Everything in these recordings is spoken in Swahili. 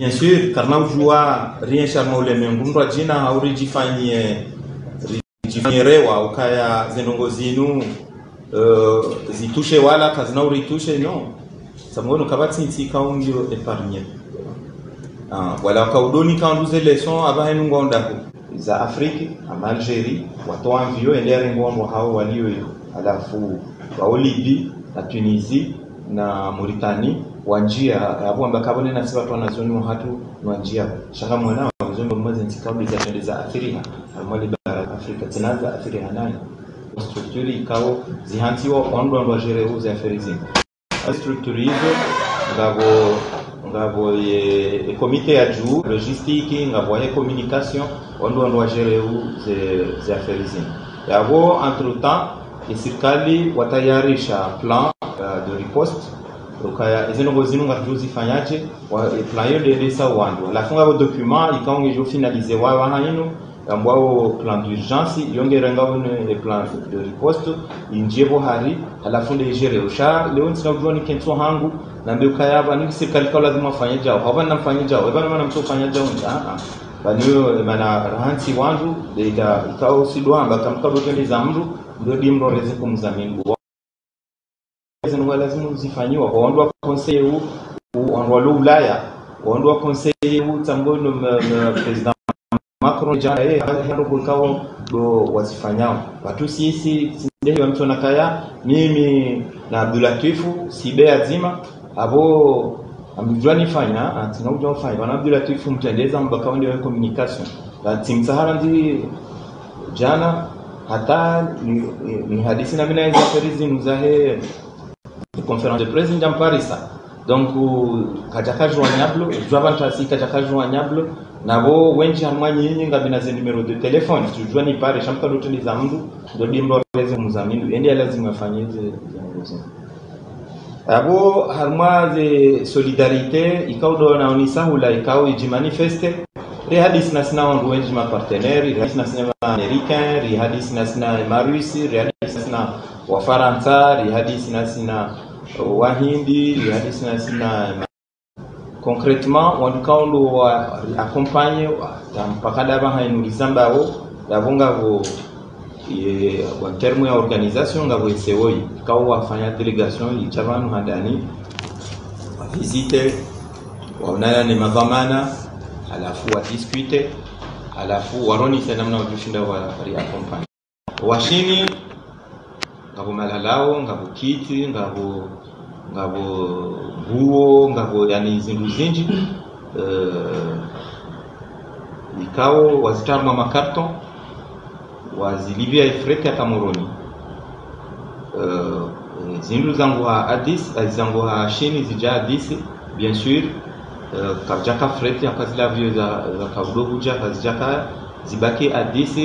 Bien sûr, karna ujua rien charma ule mengundu jina haurijifanyie rewa ukaya zenongo zinu zitushe wala kazina uritushe no samono kabati nti kaungio epargne wala kaudoni kanduze leçon abahenu ngondako za Afrique ama Algérie watu anvio endere ngondo hao walio alafu wa Libye na Tunisie na Mauritanie wanjia abo ambakabone na siba twana zoni hatu wanjia shaka mwana wazombo mmoja ntikabli za shende za Afrika amali bara Afrika tinaza Afrika nani structure ikao zihantiwa ondo jere uza aferizi structure hizo ngabo ye comité ya juu logistique ngabo ya communication ondo jere uza aferizi yabo entre temps serikali watayarisha plan de riposte ukaya izinongo zinu ngatuzi fanyaje wa plan yo de sa wandu la funga bo document ikaonge jo finaliser wa hanino ambao plan d'urgence yongerenga une plan de riposte injebo hari alafu de gere usha leo nsinajua ni kenso hangu na mbeo kayaba ni serikali kwa lazima fanye jao haba na fanye jao eba na mtu fanye jao banyo mana rahansi wandu de ida ikao sidwa amba kamkado tende za mru ndio dimro reze kumzamini zinu lazima zifanyiwa waondoa conseil waondoa Ulaya waondoa conseil tambono president Macron jana hando kulkao do wasifanyao watu sisi ndio mtu nakaya mimi na Abdulatifu sibe azima abo amjua nifanya atinauja fanya wana Abdulatifu mtendeza mbakao ndio communication na team Sahara ndi jana hata ni hadithi na mina hizo ferizi mzahe conférence de presse en Paris donc kajaka joignable joavantasi kajaka joignable nabo wenji harmani nyinyi ngabina ze numero de téléphone tujua ni pare shamka dote ni za mdu ndo dimro reze muzamini ende lazima afanye ze abo harmaze solidarité ikaudo na onisa hula ikao ijimanifeste re hadis nasina on wenji ma partenaire hadis nasina américain re hadis nasina marusi re hadis nasina wa Faransa re hadis nasina wahindi re hadis nasina concrètement on kaundo wa accompagner tampakada ba hainu lizambao davunga vo en terme ya organisation ngabo isewoi kao wafanya delegation ichavanu handani visite waonana ni madhamana alafu wa discute alafu waroni sana namna ujushinda wa accompagner washini ngabo malalao ngabo kiti ngabo buo ngabo yani zindu zinji ikao wazitarma makarton wazilivia ifrete ya Kamoroni zindu zangu ha Addis zangu ha Shini zija Addis bien sûr kajaka frete akazila vio za kaudobuja kazijaka zibaki Addis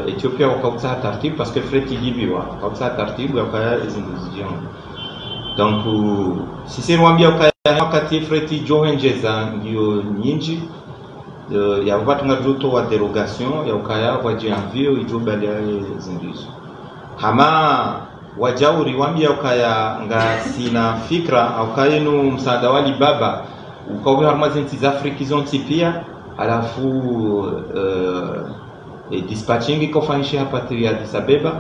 Ethiopia wakauza taratibu parce que frete libiwa wakauza taratibu yakaya zindu zijiano donc sisi mwambia ukaya wakati frete johenjeza ndio nyinji ya watu ngajoto wa derogation ya ukaya wajianvio ijobali ya zindizo hama wajauri wambia ukaya nga sina fikra ukaya no msaada wali baba ukawe harmazinti za Afrika zonti pia alafu dispatching ikofanyisha hapa ya Addis Abeba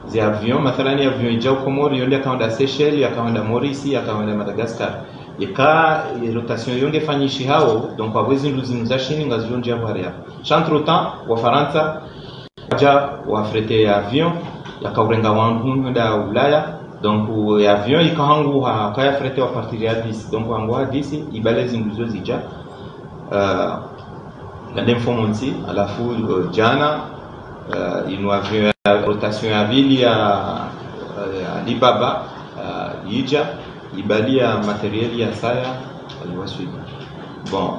zi avion mathalani avion ijao Komori yonde akaenda Seychelles akaenda Maurice akaenda Madagascar yaka rotation yonge fanyishi hao donc awezi nduzi mzashini ngazionje hapo chantre temps wa Faransa ja wa frete ya avion yakaurenga wangu da Ulaya donc avion ikahangu ha kaya frete wa partir ya Addis donc wangu Addis ibalezi nduzo zija la demfomonti alafu jana inu avion rotation ya vili ya Alibaba ija ibalia matériel ya saya aliwasui bon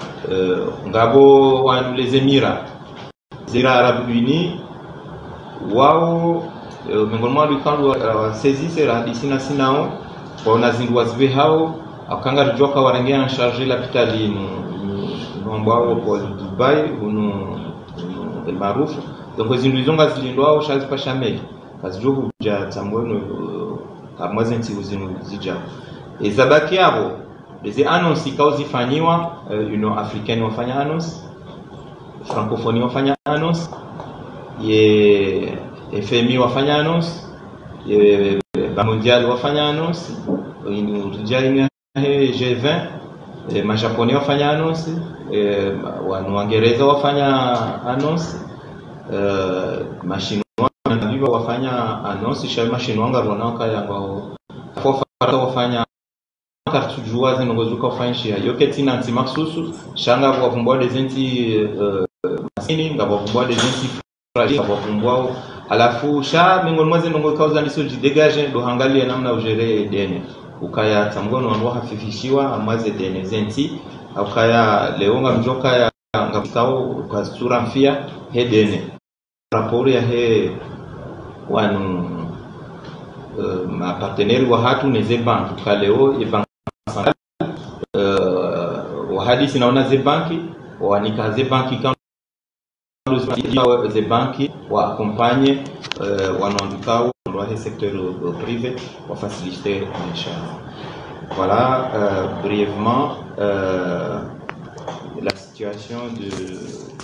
ngabo wa les Émirats zira Arabes Unis wao mengolmo alikando saisi sera disina sinao kwa nazindwa zibe hao akanga rijoka warengea en charger l'hôpital no ambao kwa Dubai uno el maruf donc zinduizonga zilindwa shazi pashameli kazijoku ja tambono kamwazi nti uzinu zija ezabaki abo Des annonces zikazifanyiwa, africaine wafanya annonce, francophonie wafanya annonce, FMI wafanya annonce, mondial wafanya annonce, G20, majaponais wafanya annonce, Waingereza wafanya annonce, machinois wafanya annonce, shama machinois ngarona kaya ambao wafanya kartujua zinongozuka ufanyishia yoketi nanti maksusu shanga wavumbwa dezenti masini ngawavumbwa dezenti fragile wavumbwa alafu sha miongoni mwa zinongo kauza ndiso jidegage do hangalia namna ujere dene ukaya tamgono wanwa hafifishiwa amaze dene zenti ukaya leonga mjoka ya ngapikao ukasura mfia he dene rapori ya he wanu ma partenaire wa hatu neze banki kaleo wahadisi naona ze banki wanika ze banki kama ze banki wa accompagne wanaondukao dans le secteur privé wa faciliter les charges. Voilà brièvement la situation du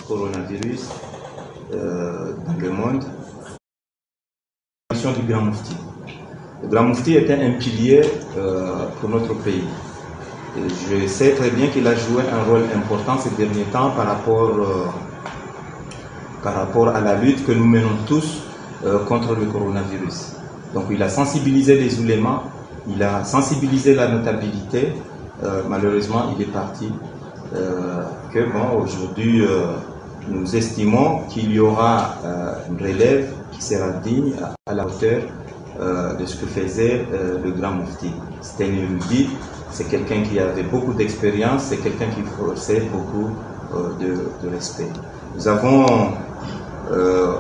coronavirus dans le monde. La situation du Grand Moufti. Le Grand Moufti était un pilier pour notre pays. Je sais très bien qu'il a joué un rôle important ces derniers temps par rapport à la lutte que nous menons tous contre le coronavirus. Donc il a sensibilisé les oulémas, il a sensibilisé la notabilité. Malheureusement, il est parti. Aujourd'hui, nous estimons qu'il y aura une relève qui sera digne à la hauteur de ce que faisait le Grand Moufti. C'était un érudit, c'est quelqu'un qui avait beaucoup d'expérience, c'est quelqu'un qui forçait beaucoup de respect. Nous avons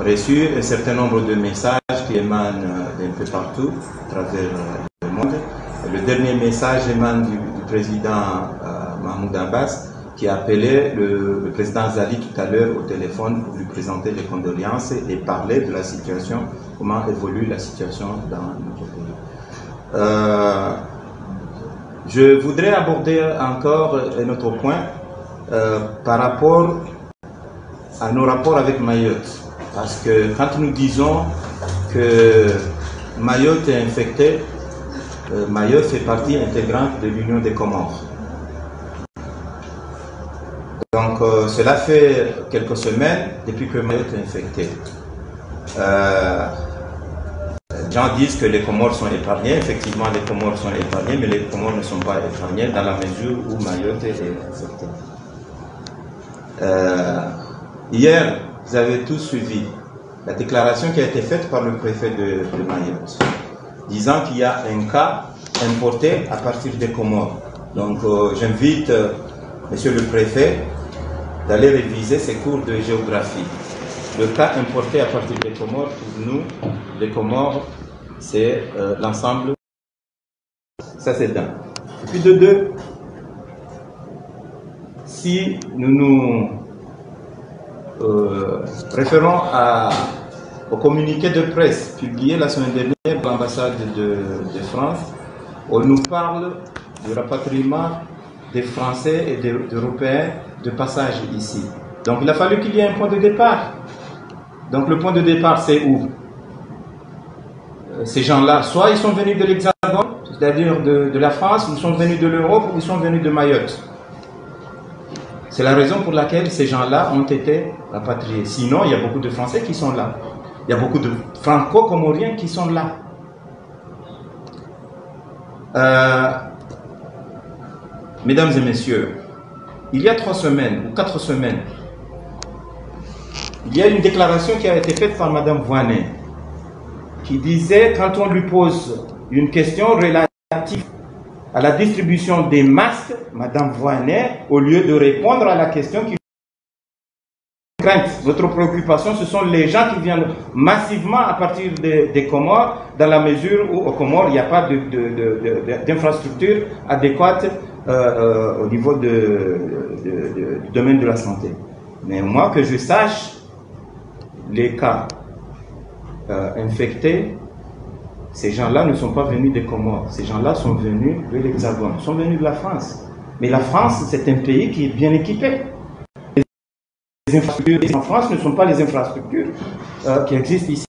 reçu un certain nombre de messages qui émanent d'un peu partout à travers le monde. Le dernier message émane du président Mahmoud Abbas, qui a appelé le président Zali tout à l'heure au téléphone pour lui présenter les condoléances et parler de la situation, comment évolue la situation dans notre pays. Je voudrais aborder encore un autre point par rapport à nos rapports avec Mayotte. Parce que quand nous disons que Mayotte est infectée, Mayotte fait partie intégrante de l'Union des Comores. Donc cela fait quelques semaines depuis que Mayotte est infectée. Les gens disent que les Comores sont épargnés. Effectivement, les Comores sont épargnés, mais les Comores ne sont pas épargnés dans la mesure où Mayotte est infectée. Hier, vous avez tous suivi la déclaration qui a été faite par le préfet de Mayotte, disant qu'il y a un cas importé à partir des Comores. Donc j'invite Monsieur le préfet d'aller réviser ses cours de géographie. Le cas importé à partir des Comores, pour nous, les Comores, c'est l'ensemble. Ça, c'est d'un. Et puis de deux, si nous nous référons au communiqué de presse publié la semaine dernière par l'ambassade de France, on nous parle du rapatriement des Français et des Européens de passage ici. Donc il a fallu qu'il y ait un point de départ. Donc le point de départ, c'est où? Ces gens-là, soit ils sont venus de l'Hexagone, c'est-à-dire de la France, ils sont venus de l'Europe, ou ils sont venus de Mayotte. C'est la raison pour laquelle ces gens-là ont été rapatriés. Sinon, il y a beaucoup de Français qui sont là. Il y a beaucoup de Franco-Comoriens qui sont là. Mesdames et messieurs, il y a 3 semaines ou 4 semaines, il y a une déclaration qui a été faite par Madame Voinet, qui disait, quand on lui pose une question relative à la distribution des masques, Madame Voinet, au lieu de répondre à la question qui crainte, votre préoccupation, ce sont les gens qui viennent massivement à partir des Comores, dans la mesure où aux Comores, il n'y a pas d'infrastructure adéquate au niveau du domaine de la santé. Mais moi, que je sache, les cas infectés, ces gens-là ne sont pas venus des Comores. Ces gens-là sont venus de l'Hexagone, sont venus de la France. Mais la France, c'est un pays qui est bien équipé. Les infrastructures en France ne sont pas les infrastructures qui existent ici.